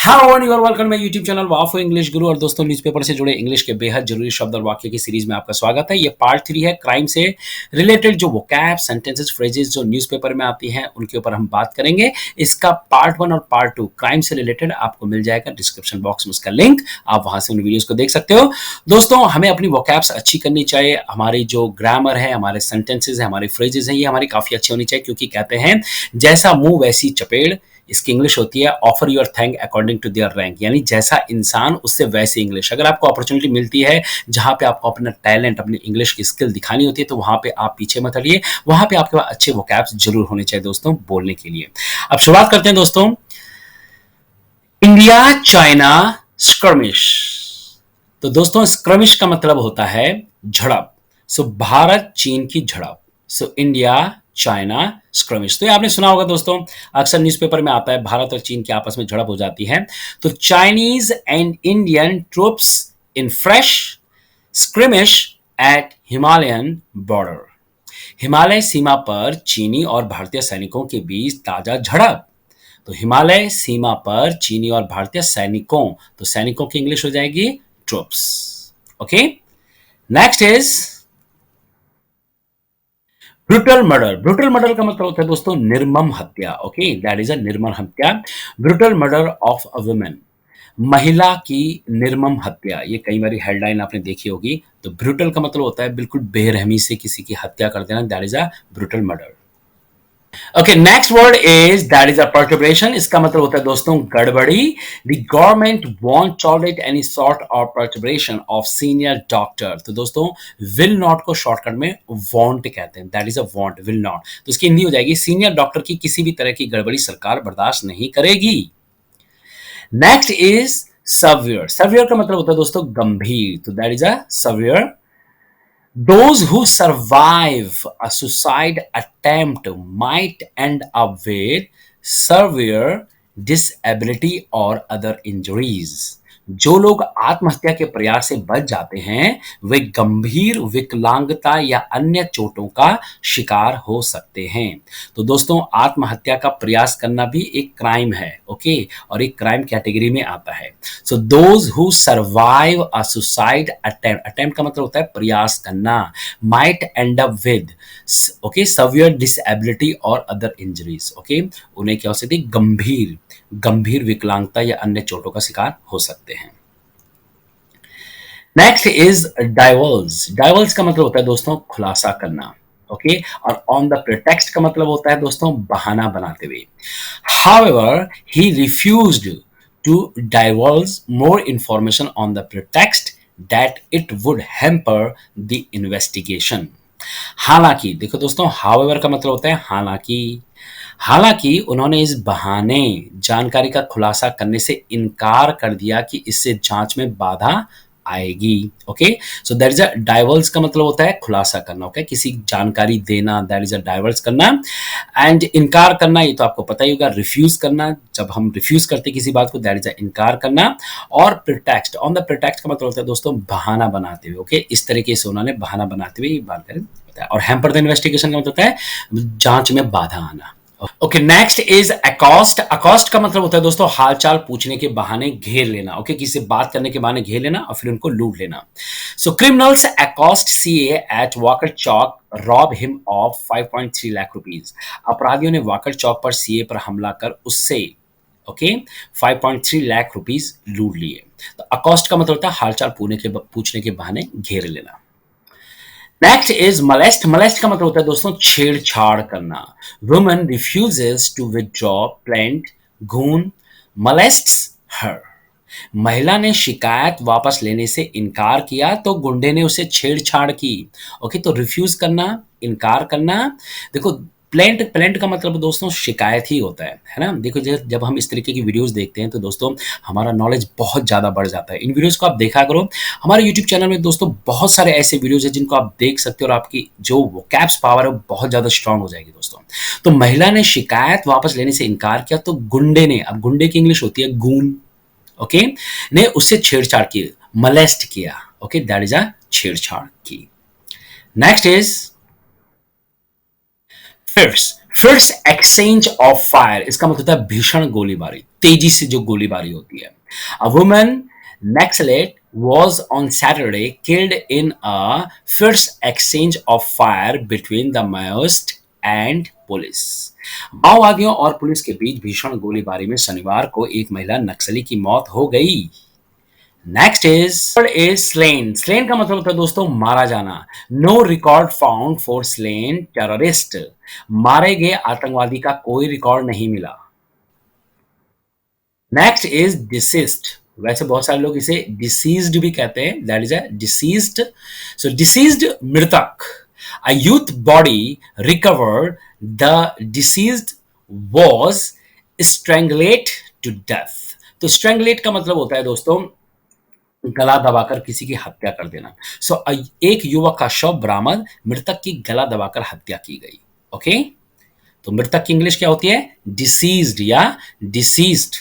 Hello and you are welcome my YouTube channel वाफो English Guru. और दोस्तों, न्यूज़पेपर से जुड़े इंग्लिश के बेहद जरूरी शब्द और वाक्य की सीरीज में आपका स्वागत है। ये पार्ट 3 है। क्राइम से रिलेटेड जो वोकैब, सेंटेंसेस, फ्रेजेस जो न्यूज़पेपर में आती हैं उनके ऊपर हम बात करेंगे। इसका पार्ट 1 और पार्ट 2 क्राइम से रिलेटेड आपको मिल जाएगा डिस्क्रिप्शन बॉक्स में उसका लिंक, आप वहां से उन वीडियोस को देख सकते हो। दोस्तों, हमें अपनी वोकैब्स अच्छी करनी चाहिए। हमारी जो ग्रामर है, हमारे सेंटेंसेज है, हमारे फ्रेजेस हैं, ये हमारी काफी अच्छी होनी चाहिए, क्योंकि कहते हैं जैसा मुंह वैसी चपेड़। इसकी इंग्लिश होती है offer your thank according to their rank, यानी जैसा इंसान उससे वैसी इंग्लिश। अगर आपको अपॉर्चुनिटी मिलती है जहां पे आपको अपना टैलेंट, अपनी इंग्लिश की स्किल दिखानी होती है, तो वहां पे आप पीछे मत हटिए। वहां पे आपके पास अच्छे वोकैब्स जरूर होने चाहिए दोस्तों, बोलने के लिए। अब शुरुआत करते हैं दोस्तों। India China skirmish. तो दोस्तों, स्क्रमिश का मतलब होता है झड़प। सो भारत चीन की झड़प। So India China skirmish. तो ये आपने सुना होगा दोस्तों, अक्सर न्यूज़पेपर में आता है भारत और चीन की आपस में झड़प हो जाती है। तो Chinese and Indian troops in fresh skirmish at Himalayan border. Himalaya सीमा पर चीनी और भारतीय सैनिकों के बीच ताजा झड़प। तो हिमालय सीमा पर चीनी और भारतीय सैनिकों, तो सैनिकों की इंग्लिश हो जाएगी troops. Okay, next is brutal murder. Brutal murder का मतलब होता है दोस्तों निर्मम हत्या। ओके, दैट इज अ निर्मम हत्या। Brutal murder of a women, महिला की निर्मम हत्या। ये कई बार हेडलाइन आपने देखी होगी। तो ब्रूटल का मतलब होता है बिल्कुल बेरहमी से किसी की हत्या कर देना, that is a brutal murder. Okay, next word is that is a perturbation. इसका मतलब होता है दोस्तों गड़बड़ी। The government want tolerate any sort of perturbation of senior doctor. तो दोस्तों, विल नॉट को शॉर्टकट में वॉन्ट कहते हैं, that is a want, will not. तो इसकी हिंदी हो जाएगी सीनियर डॉक्टर की किसी भी तरह की गड़बड़ी सरकार बर्दाश्त नहीं करेगी। Next is severe. सवियर का मतलब होता है दोस्तों गंभीर। तो that is a severe. Those who survive a suicide attempt might end up with severe disability or other injuries. जो लोग आत्महत्या के प्रयास से बच जाते हैं वे गंभीर विकलांगता या अन्य चोटों का शिकार हो सकते हैं। तो दोस्तों, आत्महत्या का प्रयास करना भी एक क्राइम है। ओके, और एक क्राइम कैटेगरी में आता है। So those who survive a suicide attempt, attempt का मतलब होता है प्रयास करना, might and up with okay severe disability और अदर इंजरीज। ओके, उन्हें क्या हो सकती है, गंभीर गंभीर विकलांगता या अन्य चोटों का शिकार हो सकते हैं। Next is diverse. डाइवर्स का मतलब होता है दोस्तों खुलासा करना। ओके, और ऑन द प्रिटेक्स्ट का मतलब होता है दोस्तों बहाना बनाते हुए। However he refused to divulge more information on the pretext that it would hamper the investigation. हालांकि देखो दोस्तों, हाउएवर का मतलब होता है हालांकि। हालांकि उन्होंने इस बहाने जानकारी का खुलासा करने से इनकार कर दिया कि इससे जांच में बाधा आएगी। Okay, so that is a diverse का मतलब होता है खुलासा करना। ओके, किसी जानकारी देना, दैट इज अ डाइवर्स करना। एंड इनकार करना, ये तो आपको पता ही होगा, रिफ्यूज करना। जब हम रिफ्यूज करते किसी बात को, दैट इज अ इनकार करना। और प्रिटेक्स्ट, ऑन द प्रिटेक्स्ट का मतलब होता है दोस्तों बहाना बनाते हुए। ओके, इस तरीके से उन्होंने बहाना बनाते हुए ये बात करें। और हैम्पर द इन्वेस्टिगेशन का मतलब होता है जांच में बाधा आना। Okay, next is accost. Accost का मतलब होता है दोस्तों हालचाल पूछने के बहाने घेर लेना। ओके, किसी से बात करने के बहाने घेर लेना और फिर उनको लूट लेना। So criminals accost CA at Walker Chowk, rob him of 5.3 lakh rupees. अपराधियों ने वाकर चौक पर सीए पर हमला कर उससे ओके 5.3 लाख रुपीज लूट लिए। तो अकॉस्ट का मतलब होता है हालचाल पूछने के बहाने घेर लेना। Next is मलेस्ट। मलेस्ट का मतलब होता है दोस्तों छेड़छाड़ करना। Woman refuses to withdraw plaint, goon molests her. महिला ने शिकायत वापस लेने से इनकार किया तो गुंडे ने उसे छेड़छाड़ की। ओके, तो रिफ्यूज करना, इनकार करना। देखो, प्लेंट प्लेंट का मतलब दोस्तों शिकायत ही होता है ना। देखो, जब हम इस तरीके की वीडियोस देखते हैं तो दोस्तों हमारा नॉलेज बहुत ज़्यादा बढ़ जाता है। इन वीडियोस को आप देखा करो। हमारे यूट्यूब चैनल में दोस्तों बहुत सारे ऐसे वीडियोस हैं जिनको आप देख सकते हो और आपकी जो वोकैब्स पावर है वो बहुत ज़्यादा स्ट्रांग हो जाएगी दोस्तों। तो महिला ने शिकायत वापस लेने से इनकार किया तो गुंडे ने, अब गुंडे की इंग्लिश होती है गून, ओके, ने उससे छेड़छाड़ की, मलेस्ट किया। ओके, दैट इज अ छेड़छाड़ की। Next is fits. First exchange of fire इसका मतलब होता है भीषण गोलीबारी, तेजी से जो गोलीबारी होती है। A woman Naxalite was on Saturday killed in a fierce exchange of fire between the Maoist and police। माओवादियों और पुलिस के बीच भीषण गोलीबारी में शनिवार को एक महिला नक्सली की मौत हो गई। Next is slain. स्लेन का मतलब होता है दोस्तों मारा जाना। No record found for slain terrorist. मारे गए आतंकवादी का कोई रिकॉर्ड नहीं मिला। Next is deceased. वैसे बहुत सारे लोग इसे डिसीज्ड भी कहते हैं, that is a deceased. So deceased मृतक। A youth body recovered. The deceased was strangulate to death. तो स्ट्रेंगलेट का मतलब होता है दोस्तों गला दबाकर किसी की हत्या कर देना। सो एक युवक का शव बरामद, मृतक की गला दबाकर हत्या की गई। ओके, तो मृतक की इंग्लिश क्या होती है? डिसीज्ड या deceased.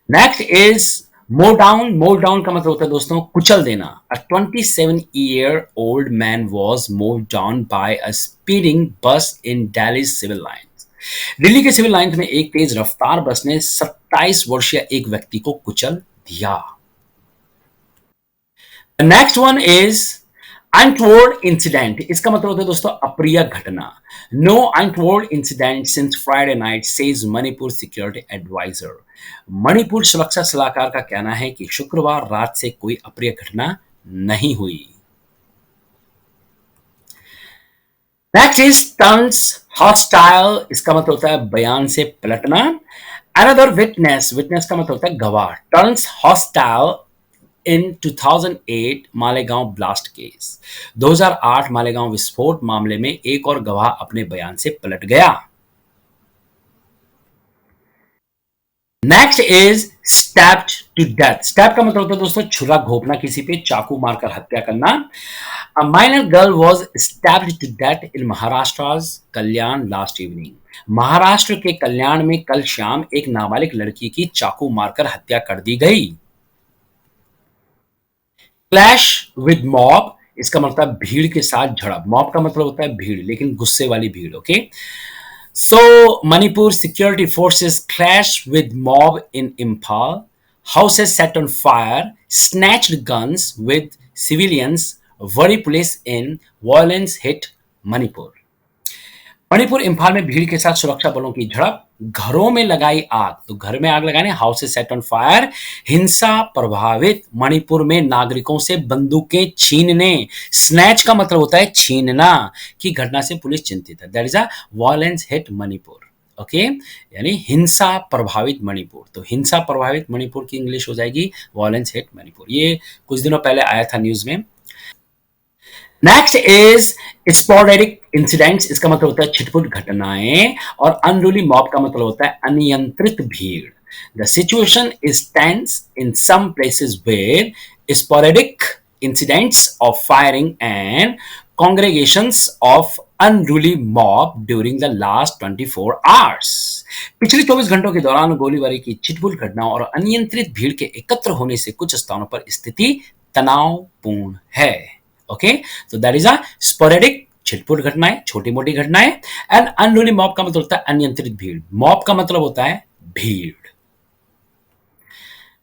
Next is mauve down. Mauve down का मतलब होता है दोस्तों कुचल देना। अ 27-year-old man was move down by a speeding बस इन दिल्ली सिविल लाइन्स। दिल्ली के सिविल लाइन्स में एक तेज रफ्तार बस ने 27 वर्षीय एक व्यक्ति को कुचल दिया। Next one is untoward incident. इसका मतलब होता है दोस्तों अप्रिय घटना। No untoward incident since Friday night says Manipur security adviser. Manipur सुरक्षा सलाहकार का कहना है कि शुक्रवार रात से कोई अप्रिय घटना नहीं हुई। Next is turns hostile. इसका मतलब होता है बयान से पलटना। Another witness. विटनेस का मतलब होता है गवाह। टर्न्स हॉस्टाइल इन 2008 मालेगांव ब्लास्ट केस। 2008 मालेगांव विस्फोट मामले में एक और गवाह अपने बयान से पलट गया। Next is stabbed to death. Stab का मतलब होता है दोस्तों छुरा घोंपना, किसी पे चाकू मारकर हत्या करना। A minor girl was stabbed to death in Maharashtra Kalyan last evening. Maharashtra के कल्याण में कल शाम एक नाबालिग लड़की की चाकू मारकर हत्या कर दी गई। Clash with mob. इसका मतलब भीड़ के साथ झड़प। मॉब का मतलब होता है भीड़, लेकिन गुस्से वाली भीड़। Okay, so Manipur security forces clash with mob in Imphal. Houses set on fire, snatched guns with civilians, worry police in violence hit Manipur. Manipur Imphal में भीड़ के साथ सुरक्षा बलों की झड़प। घरों में लगाई आग। तो घर में आग लगाने, हाउसेस सेट ऑन फायर। हिंसा प्रभावित मणिपुर में नागरिकों से बंदूकें छीनने। स्नैच का मतलब होता है छीनना की घटना से पुलिस चिंतित है। That is a violence hit Manipur. Okay, यानी हिंसा प्रभावित मणिपुर। तो हिंसा प्रभावित मणिपुर की इंग्लिश हो जाएगी वायलेंस हिट मणिपुर। ये कुछ दिनों पहले आया था न्यूज में। Next is sporadic incidents. इसका मतलब होता है छिटपुट घटनाएं। और अनरूली मॉब का मतलब होता है अनियंत्रित भीड़। The situation is tense in some places where sporadic incidents of firing and congregations of unruly mob during the last 24 hours। पिछले 24 घंटों के दौरान गोलीबारी की छिटपुट घटनाओं और अनियंत्रित भीड़ के एकत्र होने से कुछ स्थानों पर स्थिति तनावपूर्ण है। ओके, तो दैट इज अ स्पोरेडिक छिटपुट घटनाएं, छोटी मोटी घटनाएं। एंड अनरूली मॉब का मतलब होता है अनियंत्रित भीड़। मॉब का मतलब होता है भीड़।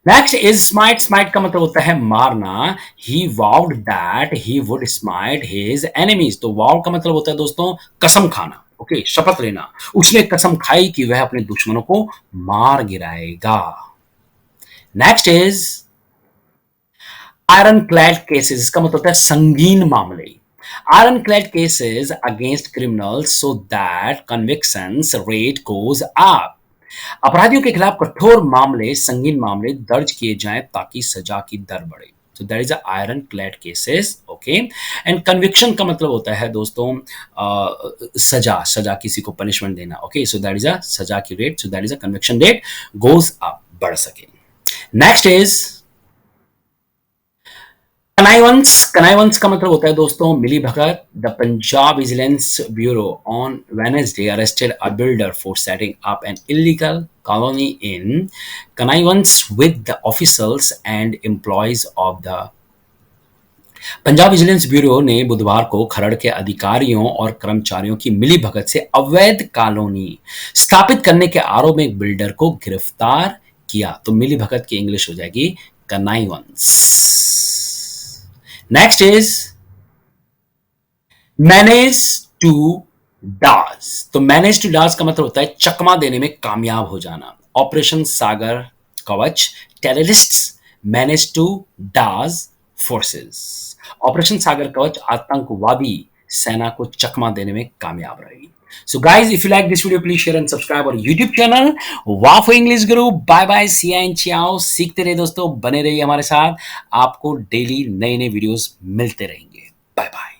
Next is smite. स्माइट का मतलब होता है मारना। He vowed that he would smite his enemies. तो वाउड का मतलब होता है दोस्तों कसम खाना। ओके, शपथ लेना। उसने कसम खाई कि वह अपने दुश्मनों को मार गिराएगा। Next is iron clad cases. इसका मतलब होता है संगीन मामले। Iron clad cases against criminals so that convictions rate goes up. अपराधियों के खिलाफ कठोर मामले, संगीन मामले दर्ज किए जाएं ताकि सजा की दर बढ़े। So that is a ironclad cases, okay? And conviction का मतलब होता है दोस्तों सजा, सजा किसी को पनिशमेंट देना। Okay, so that is a सजा की rate, so that is a conviction rate goes up, बढ़ सके। Next is कनाइवंस। कनाइवंस का मतलब होता है दोस्तों मिली भगत। The Punjab vigilance bureau on Wednesday arrested a builder for setting up an illegal colony in connivance with the officials and employees of the Punjab vigilance bureau ने बुधवार को खरड़ के अधिकारियों और कर्मचारियों की मिलीभगत से अवैध कॉलोनी स्थापित करने के आरोप में एक बिल्डर को गिरफ्तार किया। तो मिलीभगत की इंग्लिश हो जाएगी connivance. Next is manage to dodge. तो मैनेज टू डाज का मतलब होता है चकमा देने में कामयाब हो जाना। Operation Sagar Kavach terrorists manage to dodge forces. Operation Sagar Kavach आतंकवादी सेना को चकमा देने में कामयाब रही। So guys, if you like this video, please share and subscribe our YouTube channel वाफो English Guru. Bye bye, see and ciao. सीखते रहिए दोस्तों, बने रहिए हमारे साथ, आपको डेली नए नए वीडियोस मिलते रहेंगे। Bye bye.